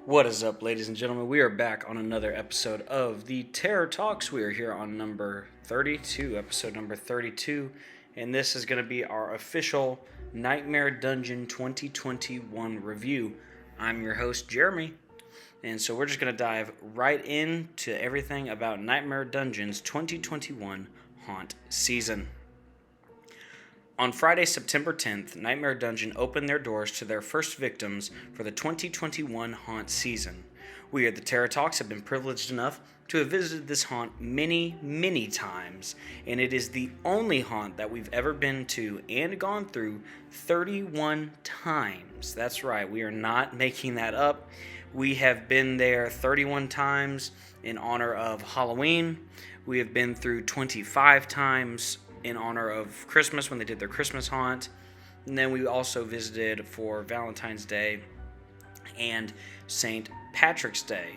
What is up, ladies and gentlemen? We are back on another episode of the Terror Talks. We are here on episode number 32, and this is going to be our official Nightmare Dungeon 2021 review. I'm your host, Jeremy, and so we're just going to dive right into everything about Nightmare Dungeon's 2021 Haunt Season. On Friday, September 10th, Nightmare Dungeon opened their doors to their first victims for the 2021 haunt season. We at the Terror Talks have been privileged enough to have visited this haunt many times, and it is the only haunt that we've ever been to and gone through 31 times. That's right, we are not making that up. We have been there 31 times in honor of Halloween. We have been through 25 times in honor of Christmas when they did their Christmas haunt. And then we also visited for Valentine's Day and St. Patrick's Day.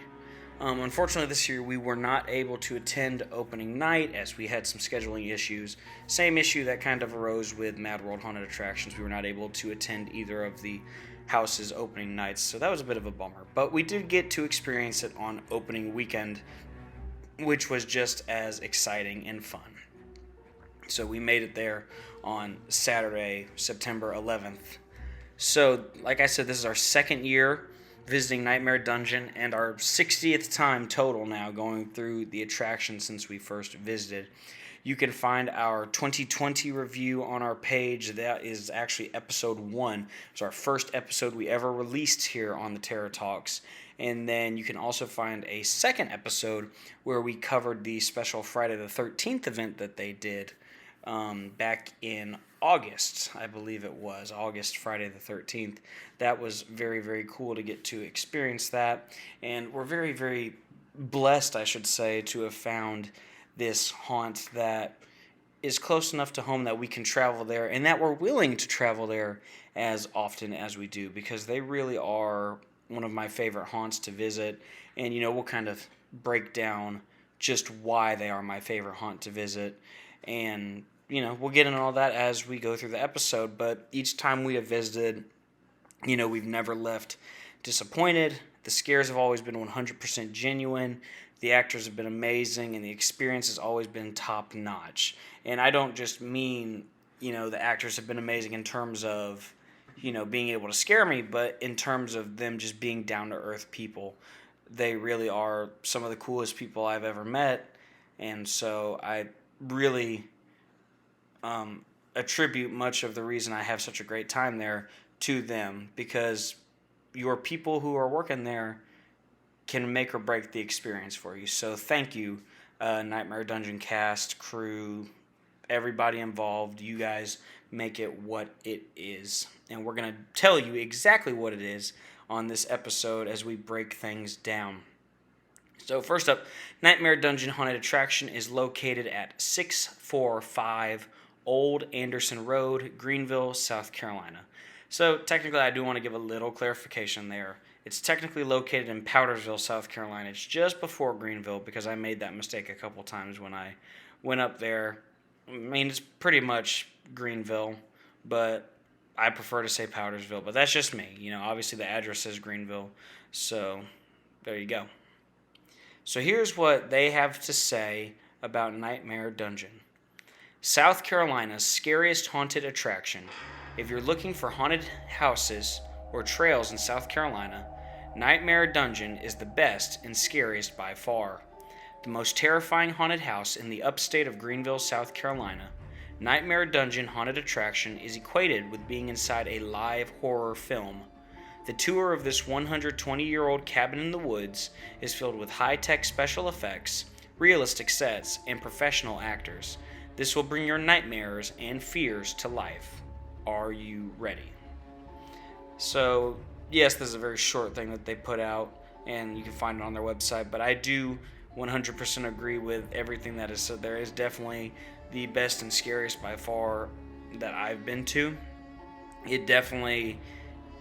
Unfortunately, this year we were not able to attend opening night as we had some scheduling issues. Same issue that kind of arose with Mad World Haunted Attractions. We were not able to attend either of the house's opening nights, so that was a bit of a bummer. But we did get to experience it on opening weekend, which was just as exciting and fun. So we made it there on Saturday, September 11th. So, like I said, this is our second year visiting Nightmare Dungeon and our 60th time total now going through the attraction since we first visited. You can find our 2020 review on our page. That is actually episode 1. It's our first episode we ever released here on the Terror Talks. And then you can also find a second episode where we covered the special Friday the 13th event that they did back in August, I believe it was, Friday the 13th. That was very cool to get to experience that, and we're very blessed, I should say, to have found this haunt that is close enough to home that we can travel there, and that we're willing to travel there as often as we do, because they really are one of my favorite haunts to visit, and we'll kind of break down just why they are my favorite haunt to visit, and we'll get into all that as we go through the episode, but each time we have visited, we've never left disappointed. The scares have always been 100% genuine. The actors have been amazing, and the experience has always been top-notch. And I don't just mean, the actors have been amazing in terms of, being able to scare me, but in terms of them just being down-to-earth people. They really are some of the coolest people I've ever met, and so I really attribute much of the reason I have such a great time there to them, because your people who are working there can make or break the experience for you. So thank you, Nightmare Dungeon cast, crew, everybody involved. You guys make it what it is. And we're going to tell you exactly what it is on this episode as we break things down. So first up, Nightmare Dungeon Haunted Attraction is located at 645 Old Anderson Road, Greenville, South Carolina. So technically, I do want to give a little clarification there. It's technically located in Powdersville, South Carolina. It's just before Greenville, because I made that mistake a couple times when I went up there. I mean, it's pretty much Greenville, but I prefer to say Powdersville. But that's just me. Obviously the address says Greenville, so there you go. So here's what they have to say about Nightmare Dungeon. South Carolina's scariest haunted attraction. If you're looking for haunted houses or trails in South Carolina, Nightmare Dungeon is the best and scariest by far. The most terrifying haunted house in the upstate of Greenville, South Carolina, Nightmare Dungeon Haunted Attraction is equated with being inside a live horror film. The tour of this 120-year-old cabin in the woods is filled with high-tech special effects, realistic sets, and professional actors. This will bring your nightmares and fears to life. Are you ready? So, yes, this is a very short thing that they put out, and you can find it on their website, but I do 100% agree with everything that is said. There is definitely the best and scariest by far that I've been to. It definitely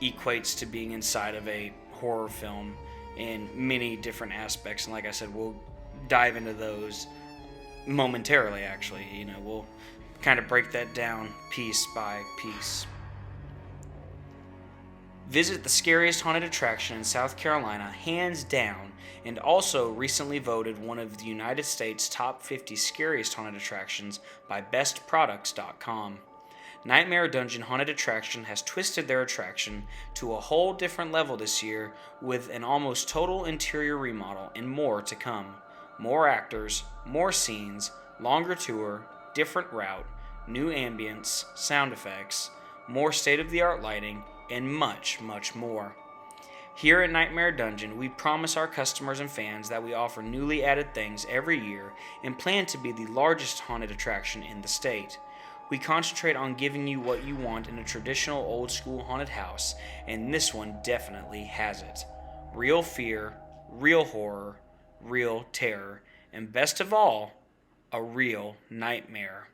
equates to being inside of a horror film in many different aspects, and like I said, we'll dive into those momentarily. Actually, we'll kind of break that down piece by piece. Visit the scariest haunted attraction in South Carolina, hands down, and also recently voted one of the United States' top 50 scariest haunted attractions by BestProducts.com. Nightmare Dungeon Haunted Attraction has twisted their attraction to a whole different level this year with an almost total interior remodel and more to come. More actors, more scenes, longer tour, different route, new ambience, sound effects, more state-of-the-art lighting, and much, much more. Here at Nightmare Dungeon, we promise our customers and fans that we offer newly added things every year and plan to be the largest haunted attraction in the state. We concentrate on giving you what you want in a traditional old school haunted house, and this one definitely has it. Real fear, real horror, real terror, and best of all, a real nightmare.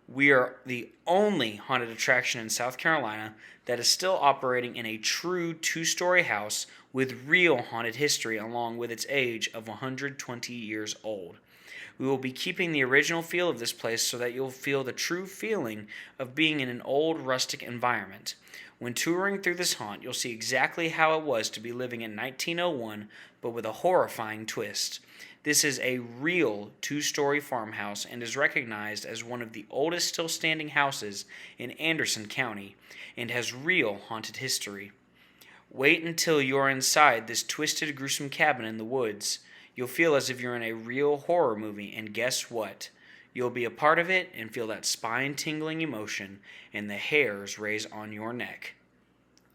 We are the only haunted attraction in South Carolina that is still operating in a true two-story house with real haunted history along with its age of 120 years old. We will be keeping the original feel of this place so that you'll feel the true feeling of being in an old rustic environment. When touring through this haunt, you'll see exactly how it was to be living in 1901, but with a horrifying twist. This is a real two-story farmhouse and is recognized as one of the oldest still standing houses in Anderson County and has real haunted history. Wait until you're inside this twisted, gruesome cabin in the woods. You'll feel as if you're in a real horror movie, and guess what? You'll be a part of it and feel that spine-tingling emotion and the hairs raise on your neck.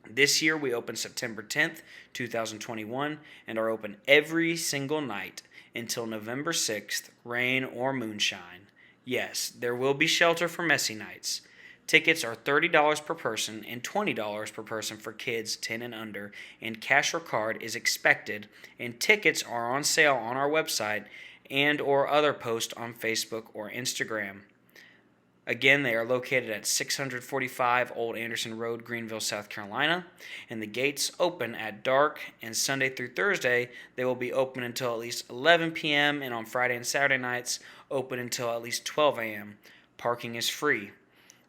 This year we open September 10th, 2021, and are open every single night until November 6th, rain or moonshine. Yes, there will be shelter for messy nights. Tickets are $30 per person and $20 per person for kids 10 and under, and cash or card is expected, and tickets are on sale on our website and or other posts on Facebook or Instagram. Again, they are located at 645 Old Anderson Road, Greenville, South Carolina, and the gates open at dark, and Sunday through Thursday they will be open until at least 11 p.m., and on Friday and Saturday nights open until at least 12 a.m. Parking is free.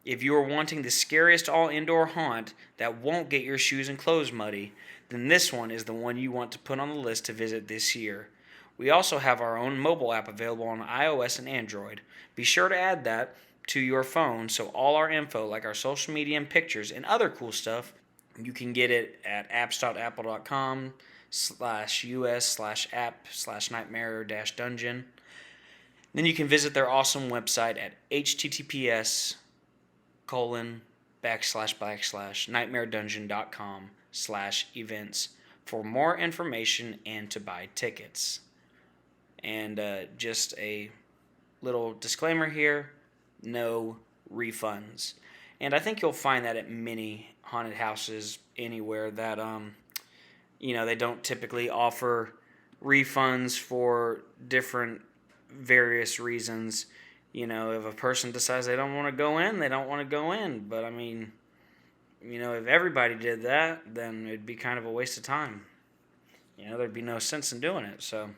If you are wanting the scariest all-indoor haunt that won't get your shoes and clothes muddy, then this one is the one you want to put on the list to visit this year. We also have our own mobile app available on iOS and Android. Be sure to add that to your phone so all our info, like our social media and pictures and other cool stuff, you can get it at apps.apple.com/us/app/nightmare-dungeon. Then you can visit their awesome website at https://nightmaredungeon.com/events for more information and to buy tickets. And just a little disclaimer here, no refunds. And I think you'll find that at many haunted houses anywhere that, they don't typically offer refunds for different various reasons. If a person decides they don't want to go in, they don't want to go in. But, if everybody did that, then it'd be kind of a waste of time. There'd be no sense in doing it. So,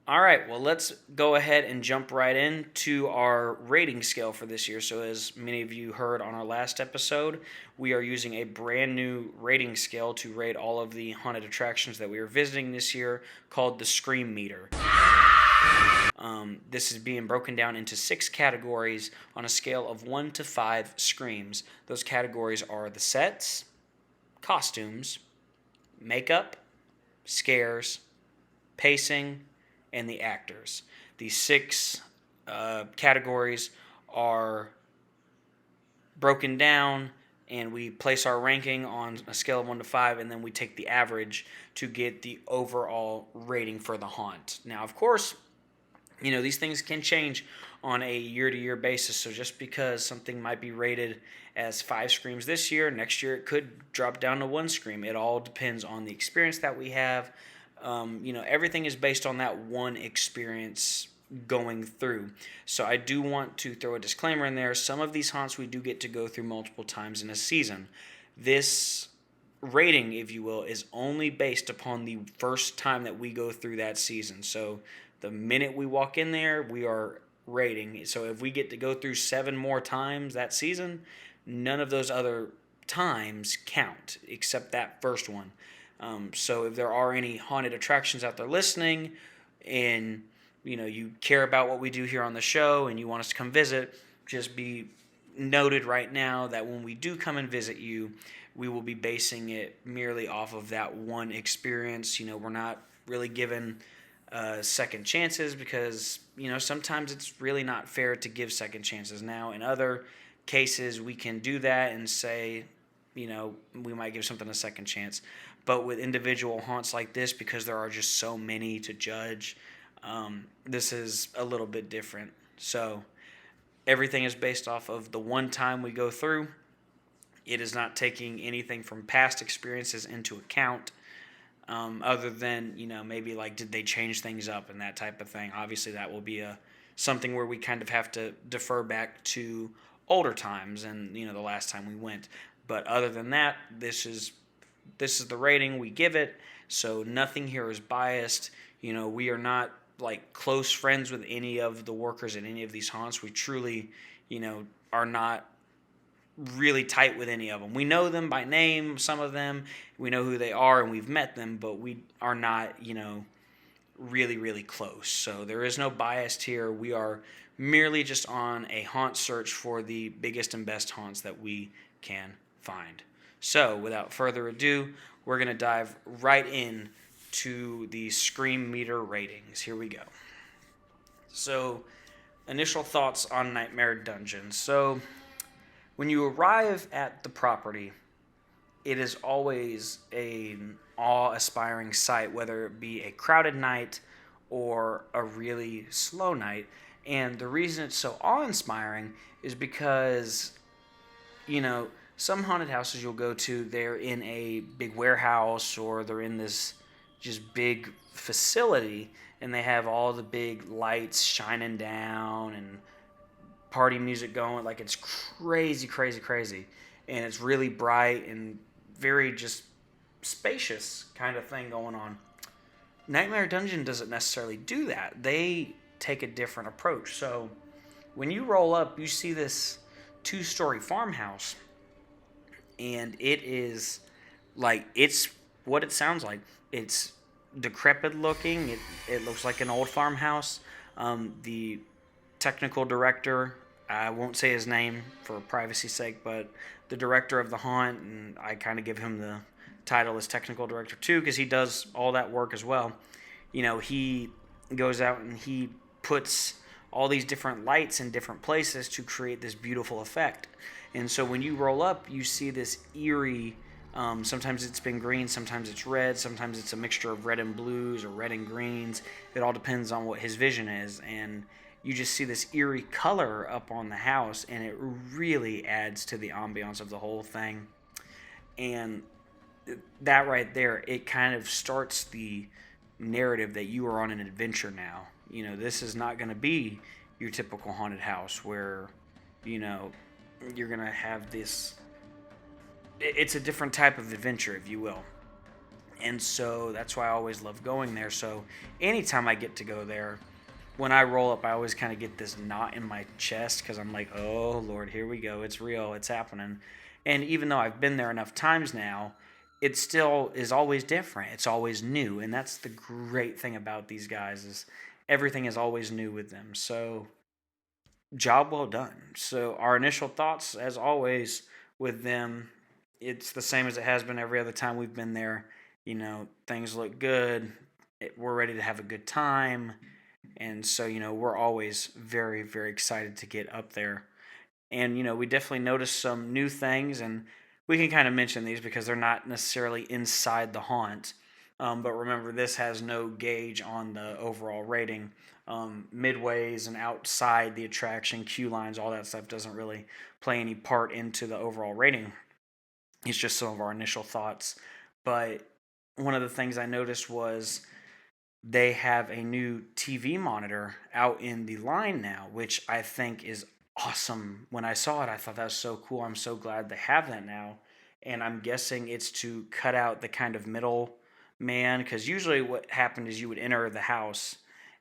all right, well, let's go ahead and jump right into our rating scale for this year. So as many of you heard on our last episode, we are using a brand new rating scale to rate all of the haunted attractions that we are visiting this year called the Scream Meter. This is being broken down into 6 categories on a scale of 1 to 5 screams. Those categories are the sets, costumes, makeup, scares, pacing, and the actors. These 6 categories are broken down, and we place our ranking on a scale of 1 to 5, and then we take the average to get the overall rating for the haunt. Now, of course, these things can change on a year-to-year basis, so just because something might be rated as 5 screams this year, next year it could drop down to 1 scream. It all depends on the experience that we have. Everything is based on that one experience going through. So I do want to throw a disclaimer in there. Some of these haunts we do get to go through multiple times in a season. This rating, if you will, is only based upon the first time that we go through that season. So the minute we walk in there, we are rating. So if we get to go through 7 more times that season, none of those other times count, except that first one. So if there are any haunted attractions out there listening, and you care about what we do here on the show and you want us to come visit, just be noted right now that when we do come and visit you, we will be basing it merely off of that one experience. We're not really given second chances, because sometimes it's really not fair to give second chances. Now in other cases we can do that and say, we might give something a second chance. But with individual haunts like this, because there are just so many to judge, this is a little bit different. So everything is based off of the one time we go through. It is not taking anything from past experiences into account, other than maybe like, did they change things up and that type of thing. Obviously that will be something where we kind of have to defer back to older times and the last time we went. But other than that, this is the rating we give it. So nothing here is biased. We are not like close friends with any of the workers at any of these haunts. We truly are not really tight with any of them. We know them by name, some of them. We know who they are and we've met them, but we are not, really, really close. So there is no bias here. We are merely just on a haunt search for the biggest and best haunts that we can find. So without further ado, we're going to dive right in to the Scream Meter ratings. Here we go. So initial thoughts on Nightmare Dungeon. So when you arrive at the property, it is always an awe-inspiring sight, whether it be a crowded night or a really slow night. And the reason it's so awe-inspiring is because, some haunted houses you'll go to, they're in a big warehouse or they're in this just big facility, and they have all the big lights shining down and party music going, like it's crazy, crazy, crazy, and it's really bright and very just spacious kind of thing going on. Nightmare Dungeon doesn't necessarily do that. They take a different approach. So when you roll up, you see this 2-story farmhouse, and it is like, it's what it sounds like. It's decrepit looking. It looks like an old farmhouse. The technical director, I won't say his name for privacy's sake, but the director of the haunt, and I kind of give him the title as technical director too, because he does all that work as well. He goes out and he puts all these different lights in different places to create this beautiful effect. And so when you roll up, you see this eerie, sometimes it's been green, sometimes it's red, sometimes it's a mixture of red and blues or red and greens. It all depends on what his vision is. And you just see this eerie color up on the house, and it really adds to the ambiance of the whole thing. And that right there, it kind of starts the narrative that you are on an adventure now. This is not going to be your typical haunted house where, you're going to have this. It's a different type of adventure, if you will. And so that's why I always love going there. So anytime I get to go there, when I roll up, I always kind of get this knot in my chest, because I'm like, oh, Lord, here we go. It's real. It's happening. And even though I've been there enough times now, it still is always different. It's always new. And that's the great thing about these guys, is everything is always new with them. So job well done. So our initial thoughts, as always, with them, it's the same as it has been every other time we've been there. Things look good. We're ready to have a good time. And so, we're always very, very excited to get up there. And, we definitely noticed some new things, and we can kind of mention these because they're not necessarily inside the haunt. But remember, this has no gauge on the overall rating. Midways and outside the attraction, queue lines, all that stuff doesn't really play any part into the overall rating. It's just some of our initial thoughts. But one of the things I noticed was they have a new TV monitor out in the line now, which I think is awesome. When I saw it, I thought that was so cool. I'm so glad they have that now. And I'm guessing it's to cut out the kind of middle man, because usually what happened is you would enter the house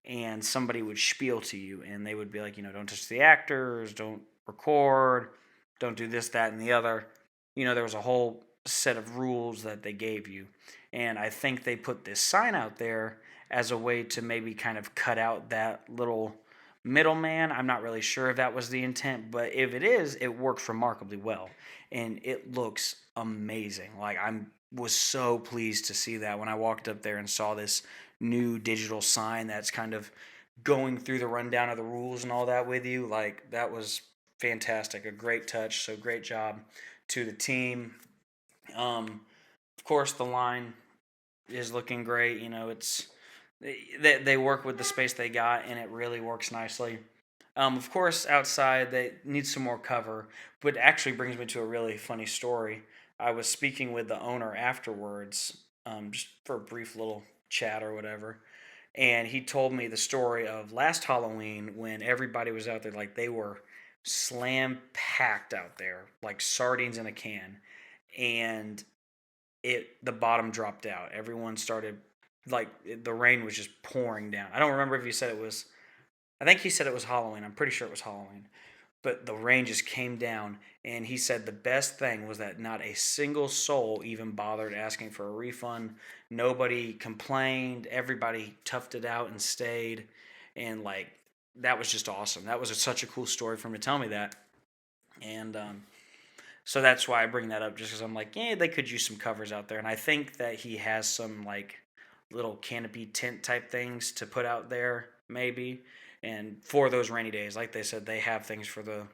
and somebody would spiel to you, and they would be like, don't touch the actors, don't record, don't do this, that, and the other. there was a whole set of rules that they gave you. And I think they put this sign out there as a way to maybe kind of cut out that little middleman. I'm not really sure if that was the intent, but if it is, it works remarkably well. And it looks amazing. Like, was so pleased to see that when I walked up there and saw this new digital sign that's kind of going through the rundown of the rules and all that with you. Like, that was fantastic. A great touch. So great job to the team. Of course, the line is looking great. It's they work with the space they got, and it really works nicely. Of course, outside they need some more cover, but it actually brings me to a really funny story. I was speaking with the owner afterwards, just for a brief little chat or whatever, and he told me the story of last Halloween when everybody was out there, like they were slam packed out there, like sardines in a can, and the bottom dropped out. Everyone started, like, the rain was just pouring down. I don't remember if he said it was. I think he said it was Halloween. I'm pretty sure it was Halloween. But the rain just came down, and he said the best thing was that not a single soul even bothered asking for a refund. Nobody complained. Everybody toughed it out and stayed. And, like, that was just awesome. That was such a cool story for him to tell me that. And so that's why I bring that up, just because I'm like, yeah, they could use some covers out there. And I think that he has some, like, little canopy tent type things to put out there, maybe. And for those rainy days, like they said, they have things for the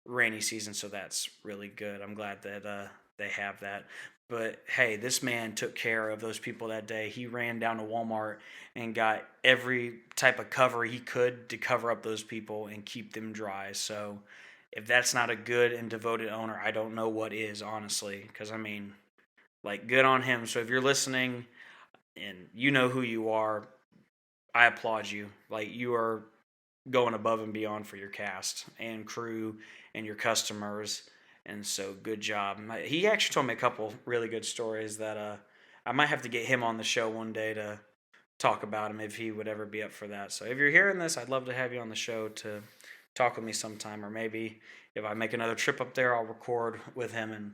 rainy season, so that's really good. I'm glad that they have that. But hey, this man took care of those people that day. He ran down to Walmart and got every type of cover he could to cover up those people and keep them dry. So if that's not a good and devoted owner, I don't know what is, honestly. Because, I mean, like, good on him. So if you're listening and you know who you are, I applaud you. Like, you are going above and beyond for your cast and crew and your customers. And so, good job. He actually told me a couple really good stories that I might have to get him on the show one day to talk about him if he would ever be up for that. So if you're hearing this, I'd love to have you on the show to talk with me sometime, or maybe if I make another trip up there, I'll record with him and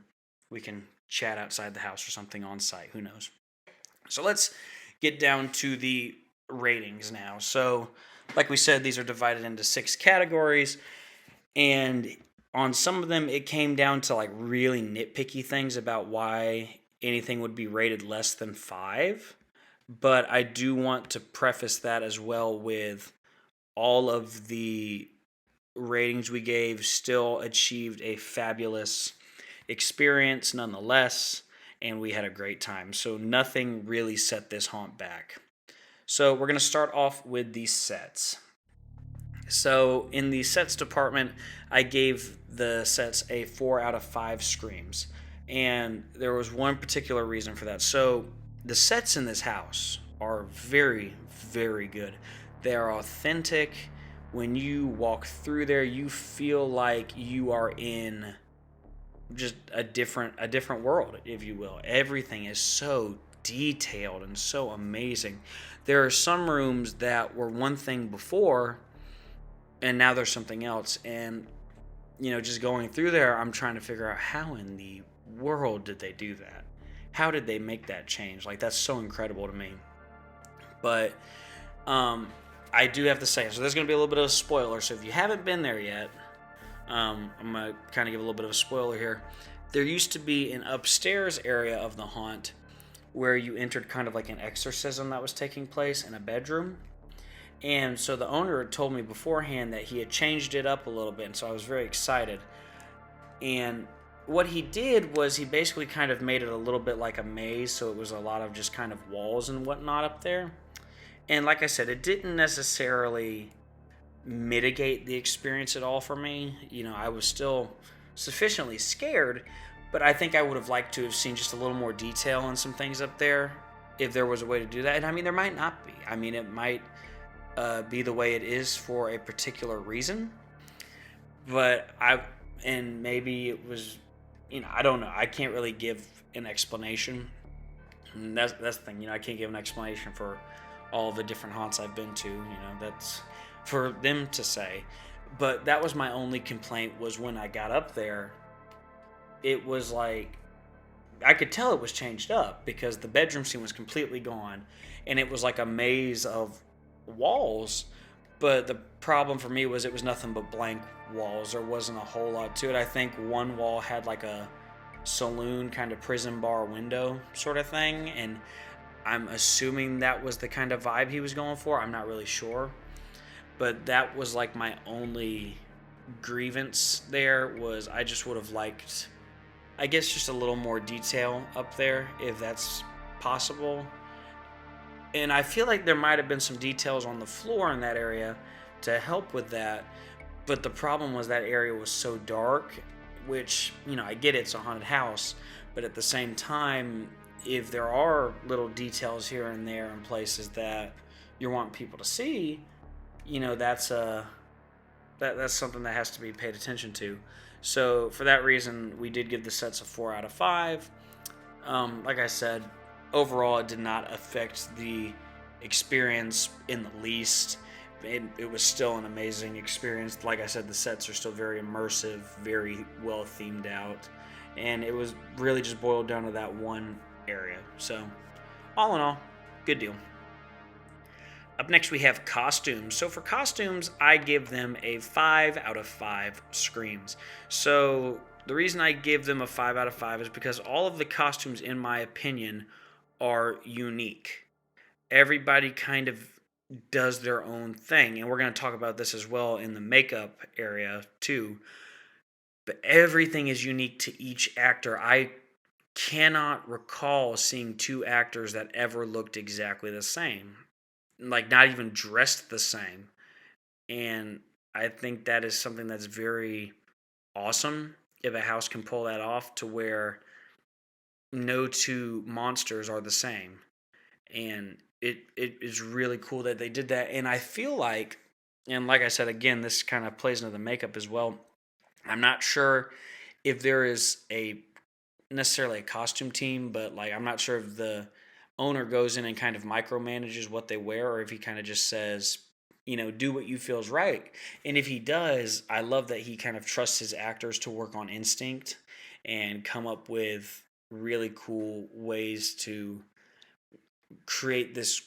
we can chat outside the house or something on site. Who knows? So let's get down to the ratings now. So, like we said, these are divided into 6 categories, and on some of them, it came down to, like, really nitpicky things about why anything would be rated less than 5. But I do want to preface that as well with all of the ratings we gave still achieved a fabulous experience nonetheless, and we had a great time. So nothing really set this haunt back. So we're going to start off with the sets. So in the sets department, I gave the sets a 4 out of 5 screams. And there was one particular reason for that. So the sets in this house are very, very good. They are authentic. When you walk through there, you feel like you are in just a different world, if you will. Everything is so detailed and so amazing. There are some rooms that were one thing before, and now there's something else. And, just going through there, I'm trying to figure out how in the world did they do that? How did they make that change? Like, that's so incredible to me. But I do have to say, so there's going to be a little bit of a spoiler. So if you haven't been there yet, I'm going to kind of give a little bit of a spoiler here. There used to be an upstairs area of the haunt where you entered kind of like an exorcism that was taking place in a bedroom. And so the owner had told me beforehand that he had changed it up a little bit, and so I was very excited. And what he did was he basically kind of made it a little bit like a maze, so it was a lot of just kind of walls and whatnot up there. And like I said, it didn't necessarily mitigate the experience at all for me. I was still sufficiently scared, but I think I would have liked to have seen just a little more detail on some things up there if there was a way to do that. And I mean, there might not be. I mean, it might be the way it is for a particular reason. But maybe it was, I don't know. I can't really give an explanation. And that's the thing, I can't give an explanation for all the different haunts I've been to. That's for them to say. But that was my only complaint, was when I got up there, it was like, I could tell it was changed up because the bedroom scene was completely gone, and it was like a maze of walls. But the problem for me was it was nothing but blank walls. There wasn't a whole lot to it. I think one wall had like a saloon kind of prison bar window sort of thing, and I'm assuming that was the kind of vibe he was going for. I'm not really sure, but that was like my only grievance there. Was I just would have liked, I guess, just a little more detail up there if that's possible. And I feel like there might have been some details on the floor in that area to help with that, but the problem was that area was so dark, which, I get it's a haunted house, but at the same time, if there are little details here and there in places that you want people to see, that's something that has to be paid attention to. So for that reason, we did give the sets a 4 out of 5. Like I said, overall, it did not affect the experience in the least. It was still an amazing experience. Like I said, the sets are still very immersive, very well themed out, and it was really just boiled down to that one area. So, all in all, good deal. Up next, we have costumes. So for costumes, I give them a 5 out of 5 screams. So the reason I give them a 5 out of 5 is because all of the costumes, in my opinion, are unique. Everybody kind of does their own thing, and we're going to talk about this as well in the makeup area too. But everything is unique to each actor. I cannot recall seeing 2 actors that ever looked exactly the same. Like, not even dressed the same. And I think that is something that's very awesome if a house can pull that off, to where no 2 monsters are the same. And it is really cool that they did that. And I feel like, and like I said, again, this kind of plays into the makeup as well. I'm not sure if there is necessarily a costume team, but like, I'm not sure if the owner goes in and kind of micromanages what they wear, or if he kind of just says, do what you feel is right. And if he does, I love that he kind of trusts his actors to work on instinct and come up with really cool ways to create this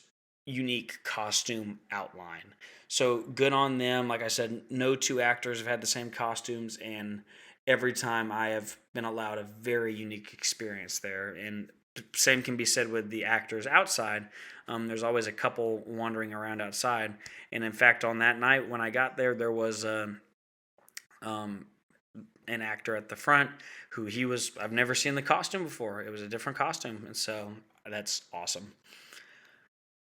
unique costume outline. So good on them. Like I said, no 2 actors have had the same costumes, and every time I have been allowed a very unique experience there. And same can be said with the actors outside. There's always a couple wandering around outside. And in fact, on that night when I got there, there was an actor at the front who I've never seen the costume before. It was a different costume. And so that's awesome.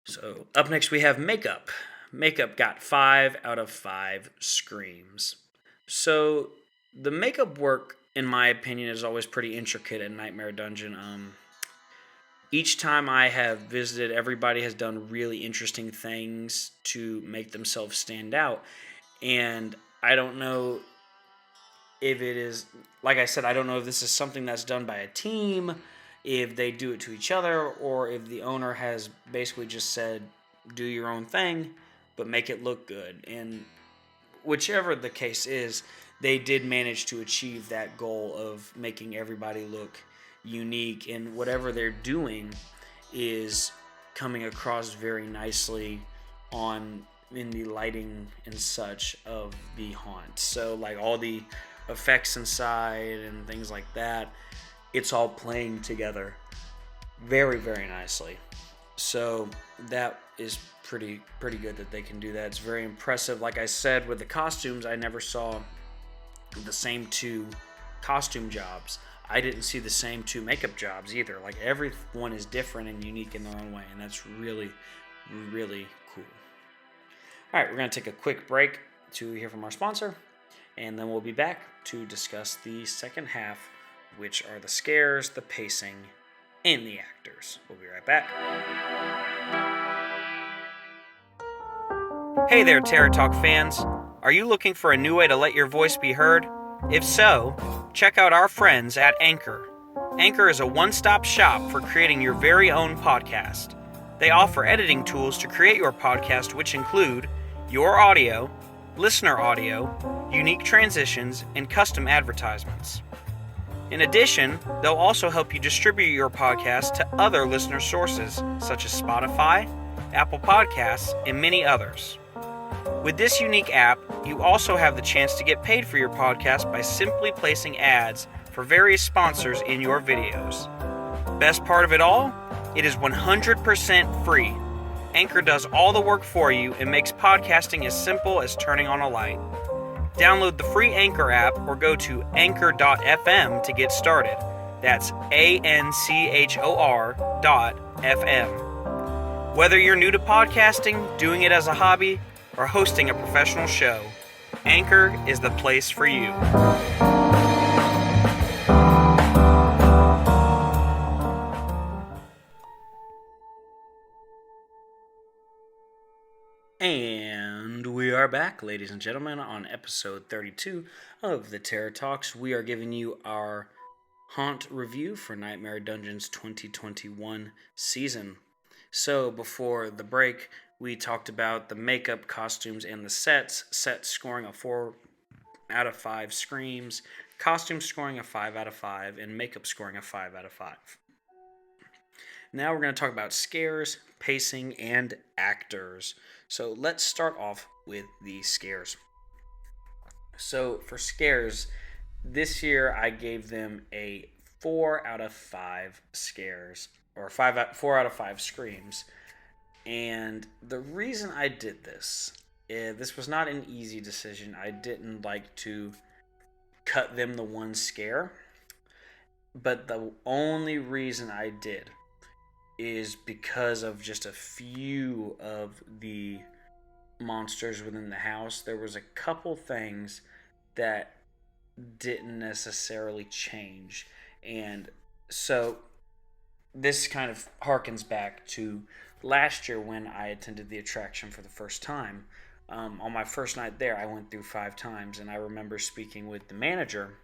So up next we have makeup. Makeup got 5 out of 5 screams. So the makeup work, in my opinion, is always pretty intricate at Nightmare Dungeon. Each time I have visited, everybody has done really interesting things to make themselves stand out. And I don't know if it is, like I said, I don't know if this is something that's done by a team, if they do it to each other, or if the owner has basically just said, do your own thing, but make it look good. And whichever the case is, they did manage to achieve that goal of making everybody look unique, and whatever they're doing is coming across very nicely in the lighting and such of the haunt. So like all the effects inside and things like that, it's all playing together very, very nicely. So that is pretty good that they can do that. It's very impressive. Like I said, with the costumes, I never saw the same 2 costume jobs. I didn't see the same 2 makeup jobs either. Like, everyone is different and unique in their own way, and that's really, really cool. All right, we're going to take a quick break to hear from our sponsor, and then we'll be back to discuss the second half, which are the scares, the pacing, and the actors. We'll be right back. Hey there, Terror Talk fans. Are you looking for a new way to let your voice be heard? If so, check out our friends at Anchor. Anchor is a one-stop shop for creating your very own podcast. They offer editing tools to create your podcast, which include your audio, listener audio, unique transitions, and custom advertisements. In addition, they'll also help you distribute your podcast to other listener sources, such as Spotify, Apple Podcasts, and many others. With this unique app, you also have the chance to get paid for your podcast by simply placing ads for various sponsors in your videos. Best part of it all? It is 100% free. Anchor does all the work for you and makes podcasting as simple as turning on a light. Download the free Anchor app or go to anchor.fm to get started. That's ANCHOR.FM. Whether you're new to podcasting, doing it as a hobby, or hosting a professional show, Anchor is the place for you. And we are back, ladies and gentlemen, on episode 32 of the Terror Talks. We are giving you our haunt review for Nightmare Dungeons 2021 season. So before the break, we talked about the makeup, costumes, and the sets. Sets scoring a 4 out of 5 screams, costumes scoring a 5 out of 5, and makeup scoring a 5 out of 5. Now we're going to talk about scares, pacing, and actors. So let's start off with the scares. So for scares, this year I gave them a 4 out of 5 scares, or 4 out of 5 screams. And the reason I did this was not an easy decision. I didn't like to cut them the one scare, but the only reason I did is because of just a few of the monsters within the house. There was a couple things that didn't necessarily change. And so this kind of harkens back to last year when I attended the attraction for the first time. On my first night there, I went through 5 times, and I remember speaking with the manager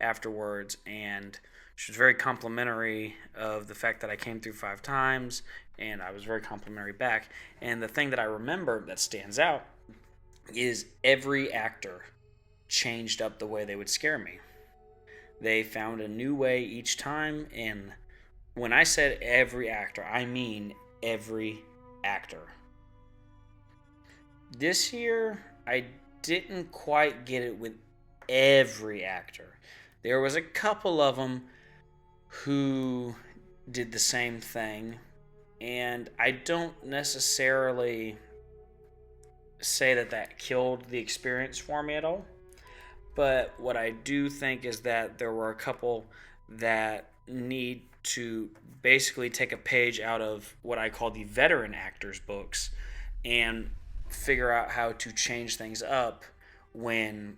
afterwards, and she was very complimentary of the fact that I came through 5 times, and I was very complimentary back. And the thing that I remember that stands out is every actor changed up the way they would scare me. They found a new way each time, and when I said every actor, I mean every actor. This year, I didn't quite get it with every actor. There was a couple of them who did the same thing, and I don't necessarily say that killed the experience for me at all, but what I do think is that there were a couple that need to basically take a page out of what I call the veteran actors books and figure out how to change things up when,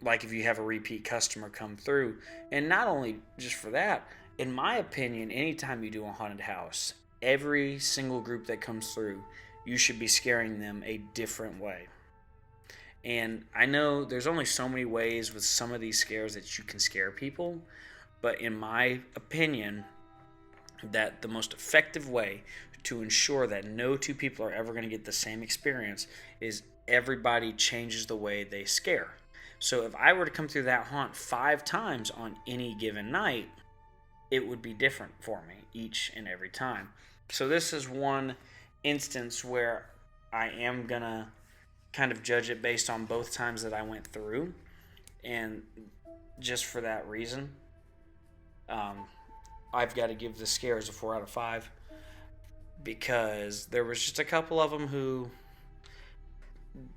like, if you have a repeat customer come through. And not only just for that, in my opinion, anytime you do a haunted house, every single group that comes through, you should be scaring them a different way. And I know there's only so many ways with some of these scares that you can scare people, but in my opinion, that the most effective way to ensure that no 2 people are ever going to get the same experience is everybody changes the way they scare. So if I were to come through that haunt 5 times on any given night, it would be different for me each and every time. So this is one instance where I am going to kind of judge it based on both times that I went through. And just for that reason, I've got to give the scares a 4 out of 5 because there was just a couple of them who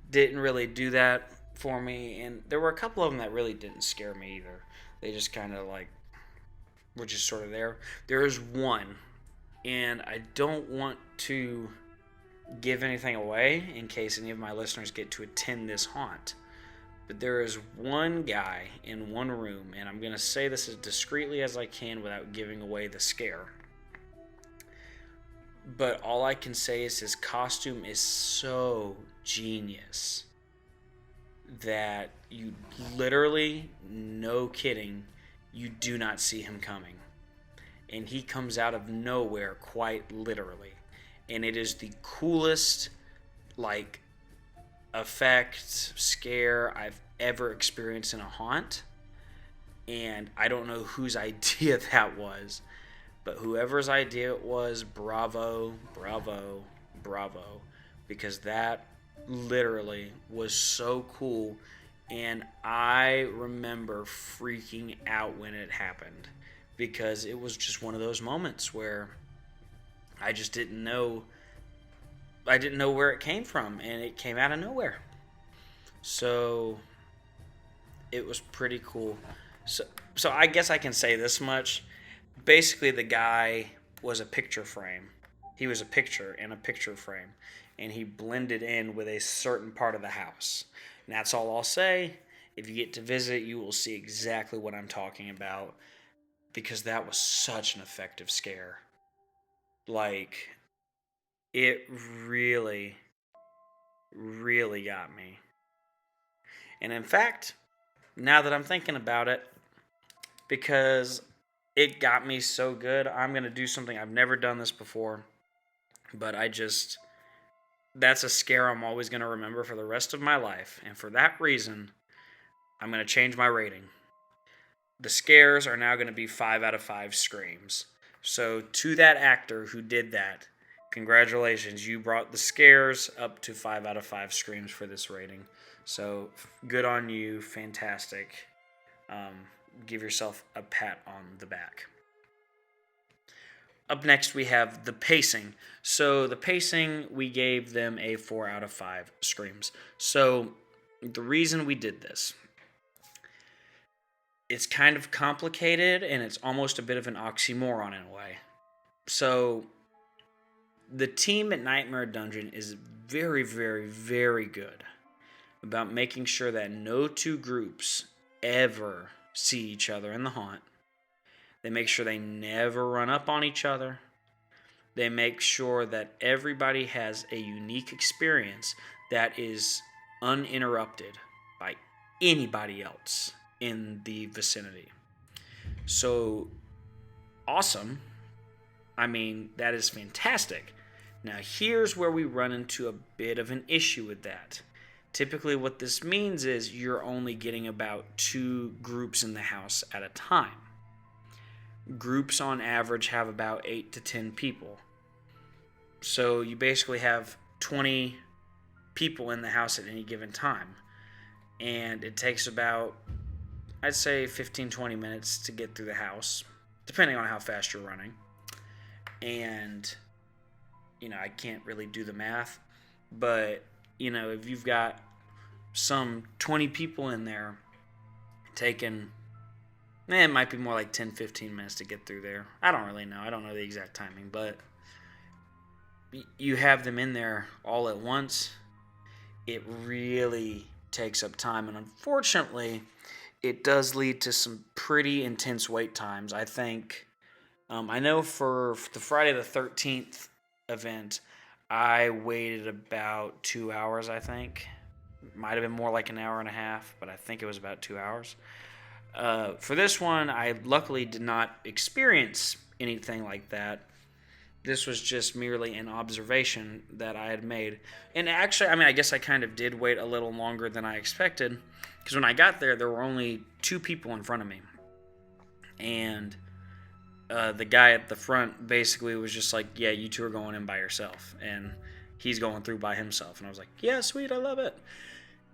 didn't really do that for me, and there were a couple of them that really didn't scare me either. They just kind of like were just sort of there. There is one, and I don't want to give anything away in case any of my listeners get to attend this haunt, but there is one guy in one room, and I'm going to say this as discreetly as I can without giving away the scare. But all I can say is his costume is so genius that you literally, no kidding, you do not see him coming. And he comes out of nowhere, quite literally. And it is the coolest, effect, scare I've ever experienced in a haunt. And I don't know whose idea that was, but whoever's idea it was, bravo, bravo, bravo, because that literally was so cool. And I remember freaking out when it happened, because it was just one of those moments where I just didn't know. I didn't know where it came from, and it came out of nowhere. So it was pretty cool. So I guess I can say this much. Basically, the guy was a picture frame. He was a picture in a picture frame, and he blended in with a certain part of the house. And that's all I'll say. If you get to visit, you will see exactly what I'm talking about, because that was such an effective scare. Like, it really, really got me. And in fact, now that I'm thinking about it, because it got me so good, I'm going to do something. I've never done this before, but that's a scare I'm always going to remember for the rest of my life. And for that reason, I'm going to change my rating. The scares are now going to be 5 out of 5 screams. So to that actor who did that, congratulations. You brought the scares up to 5 out of 5 screams for this rating. So good on you. Fantastic. Give yourself a pat on the back. Up next, we have the pacing. So the pacing, we gave them a 4 out of 5 screams. So the reason we did this, it's kind of complicated, and it's almost a bit of an oxymoron in a way. So the team at Nightmare Dungeon is very, very, very good about making sure that no two groups ever see each other in the haunt. They make sure they never run up on each other. They make sure that everybody has a unique experience that is uninterrupted by anybody else in the vicinity. So, awesome. I mean, that is fantastic. Now, here's where we run into a bit of an issue with that. Typically, what this means is you're only getting about 2 groups in the house at a time. Groups on average have about 8 to 10 people. So you basically have 20 people in the house at any given time. And it takes about, I'd say, 15-20 minutes to get through the house, depending on how fast you're running. And, I can't really do the math, but, if you've got some 20 people in there taking, it might be more like 10-15 minutes to get through there. I don't really know. I don't know the exact timing, but you have them in there all at once. It really takes up time, and unfortunately, it does lead to some pretty intense wait times. I think, I know for the Friday the 13th event, I waited about 2 hours, I think. Might have been more like an hour and a half, but I think it was about 2 hours. For this one, I luckily did not experience anything like that. This was just merely an observation that I had made. And actually, I guess I kind of did wait a little longer than I expected, because when I got there were only 2 people in front of me. And the guy at the front basically was just like, yeah, you 2 are going in by yourself. And he's going through by himself. And I was like, yeah, sweet, I love it.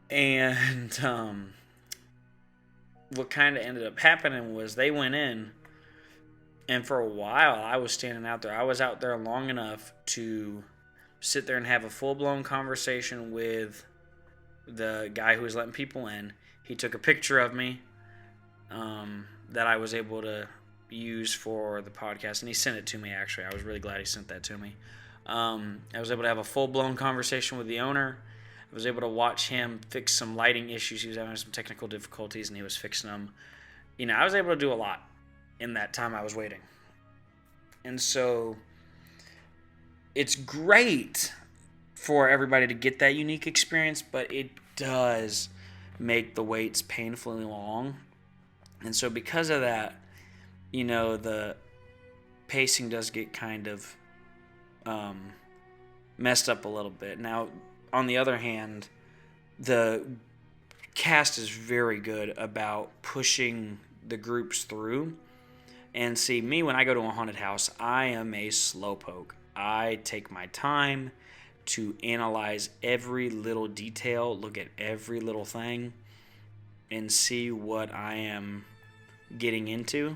And what kind of ended up happening was they went in, and for a while I was standing out there. I was out there long enough to sit there and have a full-blown conversation with the guy who was letting people in. He took a picture of me that I was able to use for the podcast, and he sent it to me, actually. I was really glad he sent that to me. I was able to have a full-blown conversation with the owner. I was able to watch him fix some lighting issues. He was having some technical difficulties, and he was fixing them. I was able to do a lot in that time I was waiting. And so it's great for everybody to get that unique experience, but it does make the waits painfully long. And so because of that, the pacing does get kind of messed up a little bit. Now, on the other hand, the cast is very good about pushing the groups through. And see, me, when I go to a haunted house, I am a slowpoke. I take my time to analyze every little detail, look at every little thing, and see what I am getting into.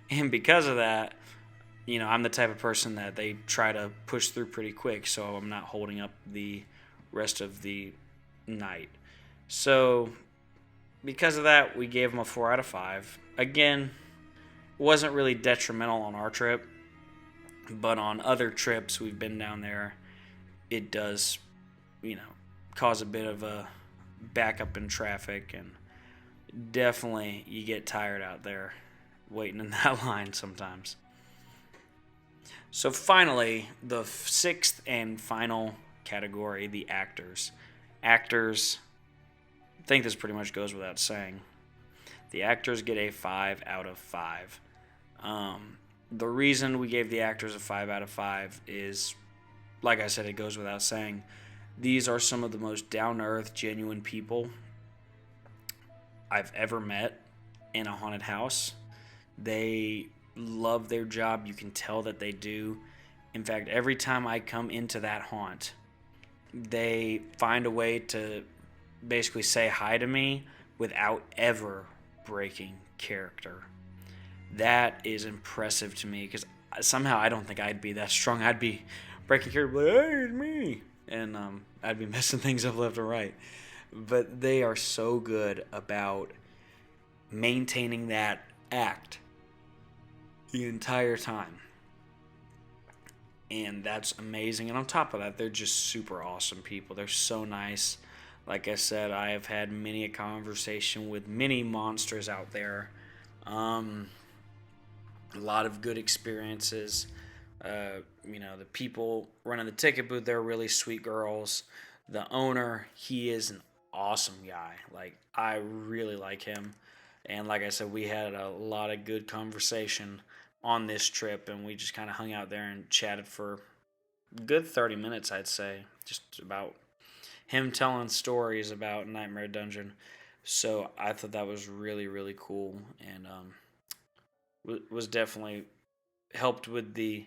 And because of that, I'm the type of person that they try to push through pretty quick, so I'm not holding up the rest of the night. So, because of that, we gave them a 4 out of 5. Again, wasn't really detrimental on our trip, but on other trips we've been down there, it does, cause a bit of a backup in traffic, and definitely you get tired out there waiting in that line sometimes. So finally, the sixth and final category, the actors. Actors, I think this pretty much goes without saying. The actors get a 5 out of 5. The reason we gave the actors a 5 out of 5 is, like I said, it goes without saying. These are some of the most down-to-earth, genuine people I've ever met in a haunted house. They love their job. You can tell that they do. In fact, every time I come into that haunt, they find a way to basically say hi to me without ever breaking character. That is impressive to me, because somehow I don't think I'd be that strong. I'd be breaking character, like, hey, it's me. And I'd be messing things up left and right. But they are so good about maintaining that act the entire time. And that's amazing. And on top of that, they're just super awesome people. They're so nice. Like I said, I have had many a conversation with many monsters out there. A lot of good experiences. The people running the ticket booth, they're really sweet girls. The owner, he is an awesome guy. Like, I really like him. And like I said, we had a lot of good conversation on this trip, and we just kind of hung out there and chatted for a good 30 minutes, I'd say, just about him telling stories about Nightmare Dungeon. So I thought that was really, really cool, and was definitely helped with the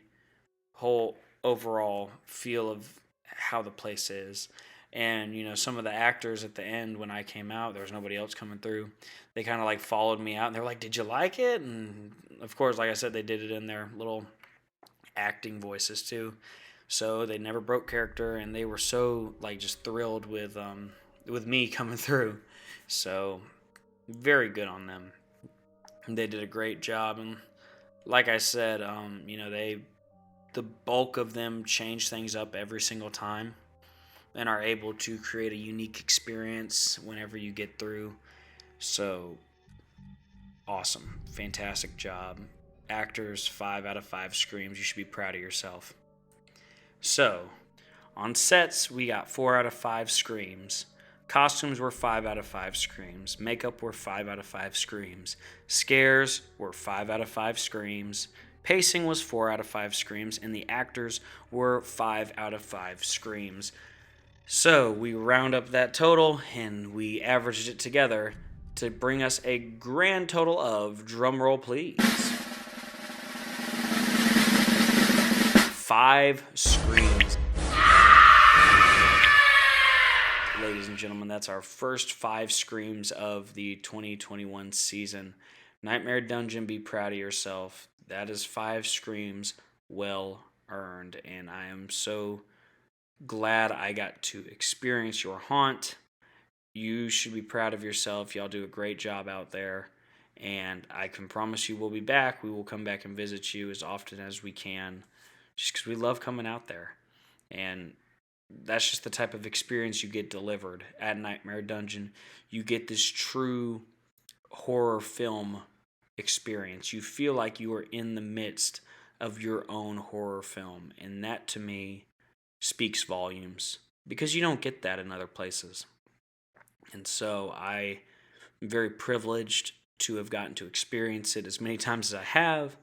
whole overall feel of how the place is. And, some of the actors at the end, when I came out, there was nobody else coming through. They kind of like followed me out, and they were like, did you like it? And of course, like I said, they did it in their little acting voices too. So they never broke character, and they were so like just thrilled with me coming through. So very good on them. They did a great job, and like I said, the bulk of them change things up every single time, and are able to create a unique experience whenever you get through. So awesome, fantastic job. Actors, 5 out of 5 screams. You should be proud of yourself. So, on sets, we got 4 out of 5 screams. Costumes were 5 out of 5 screams. Makeup were 5 out of 5 screams. Scares were 5 out of 5 screams. Pacing was 4 out of 5 screams. And the actors were 5 out of 5 screams. So, we round up that total, and we averaged it together to bring us a grand total of, drumroll please, 5 screams. Ladies and gentlemen, that's our first 5 screams of the 2021 season. Nightmare Dungeon, be proud of yourself. That is 5 screams well earned, and I am so glad I got to experience your haunt. You should be proud of yourself. Y'all do a great job out there, and I can promise you we'll be back. We will come back and visit you as often as we can, just because we love coming out there. And that's just the type of experience you get delivered at Nightmare Dungeon. You get this true horror film experience. You feel like you are in the midst of your own horror film, and that to me speaks volumes, because you don't get that in other places. And so I am very privileged to have gotten to experience it as many times as I have,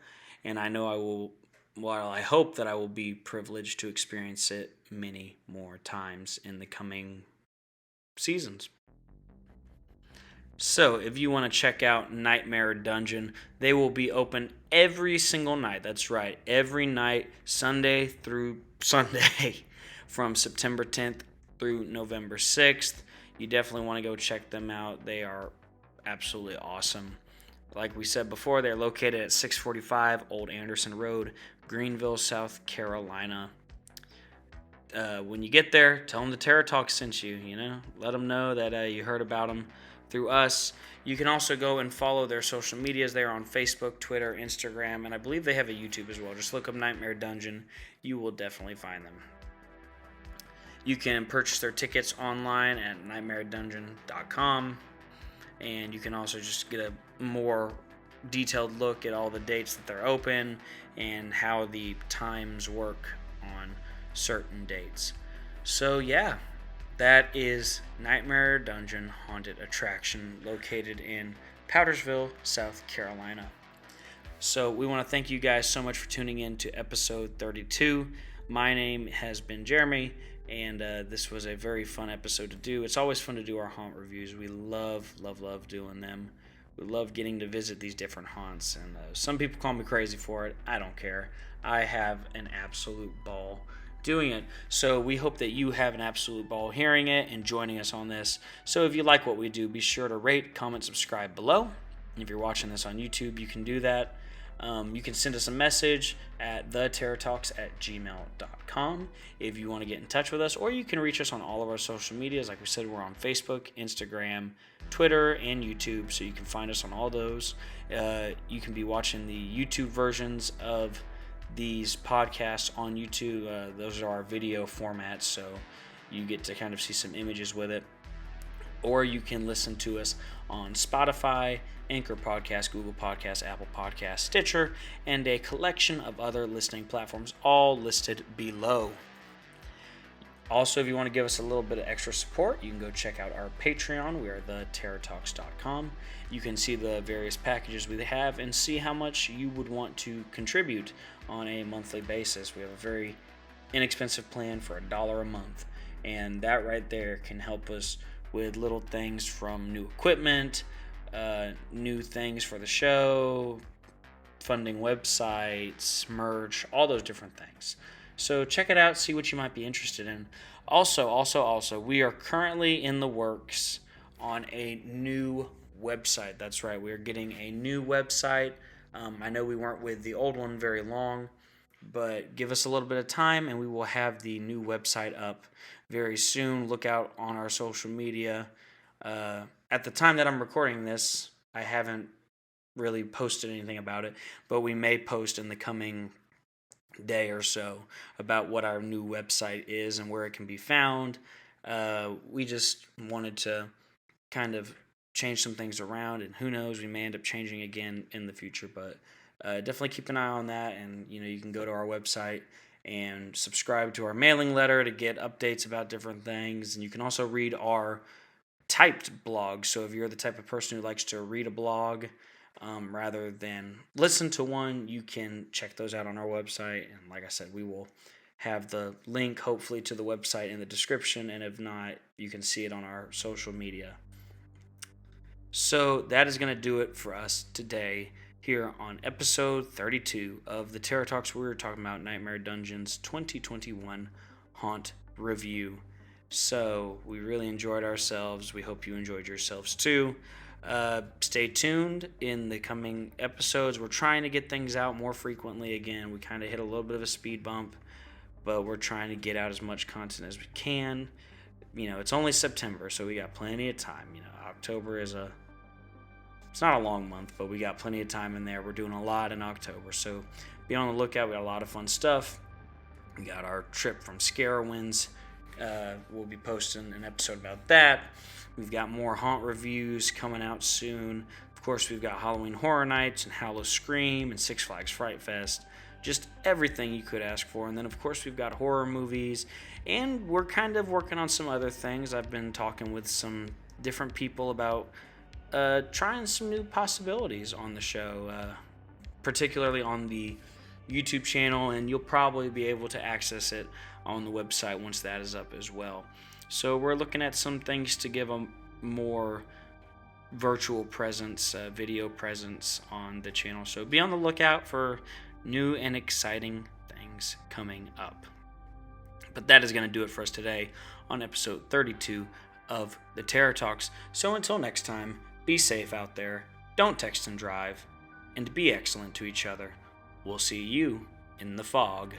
and I know I will, while I hope that I will be privileged to experience it many more times in the coming seasons. So, if you want to check out Nightmare Dungeon, they will be open every single night. That's right, every night, Sunday through Sunday, from September 10th through November 6th. You definitely want to go check them out. They are absolutely awesome. Like we said before, they're located at 645 Old Anderson Road, Greenville, South Carolina. When you get there, tell them the Terror Talk sent you, Let them know that you heard about them through us. You can also go and follow their social medias. They're on Facebook, Twitter, Instagram, and I believe they have a YouTube as well. Just look up Nightmare Dungeon. You will definitely find them. You can purchase their tickets online at nightmaredungeon.com, and you can also just get a more detailed look at all the dates that they're open and how the times work on certain dates. So yeah, that is Nightmare Dungeon Haunted Attraction located in Powdersville, South Carolina. So we want to thank you guys so much for tuning in to episode 32. My name has been Jeremy, and this was a very fun episode to do. It's always fun to do our haunt reviews. We love doing them. We love getting to visit these different haunts, and some people call me crazy for it. I don't care. I have an absolute ball doing it. So we hope that you have an absolute ball hearing it and joining us on this. So if you like what we do, be sure to rate, comment, subscribe below. And if you're watching this on YouTube, you can do that. You can send us a message at theterrortalks@gmail.com if you want to get in touch with us, or you can reach us on all of our social medias. Like we said, we're on Facebook, Instagram, Twitter, and YouTube, so you can find us on all those. You can be watching the YouTube versions of these podcasts on YouTube. Those are our video formats, so you get to kind of see some images with it. Or you can listen to us on Spotify, Anchor Podcast, Google Podcast, Apple Podcast, Stitcher, and a collection of other listening platforms, all listed below. Also, if you want to give us a little bit of extra support, you can go check out our Patreon. We are theterrortalks.com. You can see the various packages we have and see how much you would want to contribute on a monthly basis. We have a very inexpensive plan for $1 a month, and that right there can help us with little things from new equipment, new things for the show, funding websites, merch, all those different things. So check it out, see what you might be interested in. Also, we are currently in the works on a new website. That's right, we are getting a new website. I know we weren't with the old one very long, but give us a little bit of time and we will have the new website up very soon. Look out on our social media. At the time that I'm recording this, I haven't really posted anything about it, but we may post in the coming day or so about what our new website is and where it can be found. We just wanted to kind of change some things around, and who knows, we may end up changing again in the future, but definitely keep an eye on that. And you can go to our website and subscribe to our mailing letter to get updates about different things, and you can also read our typed blog. So if you're the type of person who likes to read a blog rather than listen to one, you can check those out on our website. And like I said, we will have the link hopefully to the website in the description, and if not, you can see it on our social media. So that is going to do it for us today here on episode 32 of the Terror Talks. We were talking about Nightmare Dungeon's 2021 Haunt Review. So we really enjoyed ourselves. We hope you enjoyed yourselves too. Stay tuned in the coming episodes. We're trying to get things out more frequently again. We kind of hit a little bit of a speed bump, but we're trying to get out as much content as we can. It's only September, so we got plenty of time. October is it's not a long month, but we got plenty of time in there. We're doing a lot in October, so be on the lookout. We got a lot of fun stuff. We got our trip from Scarowinds. We'll be posting an episode about that. We've got more haunt reviews coming out soon. Of course, we've got Halloween Horror Nights and Howl-O-Scream and Six Flags Fright Fest. Just everything you could ask for. And then, of course, we've got horror movies. And we're kind of working on some other things. I've been talking with some different people about trying some new possibilities on the show, particularly on the YouTube channel, and you'll probably be able to access it on the website once that is up as well. So we're looking at some things to give a more virtual presence, video presence on the channel. So be on the lookout for new and exciting things coming up. But that is going to do it for us today on episode 32 of the Terror Talks. So until next time, be safe out there, don't text and drive, and be excellent to each other. We'll see you in the fog.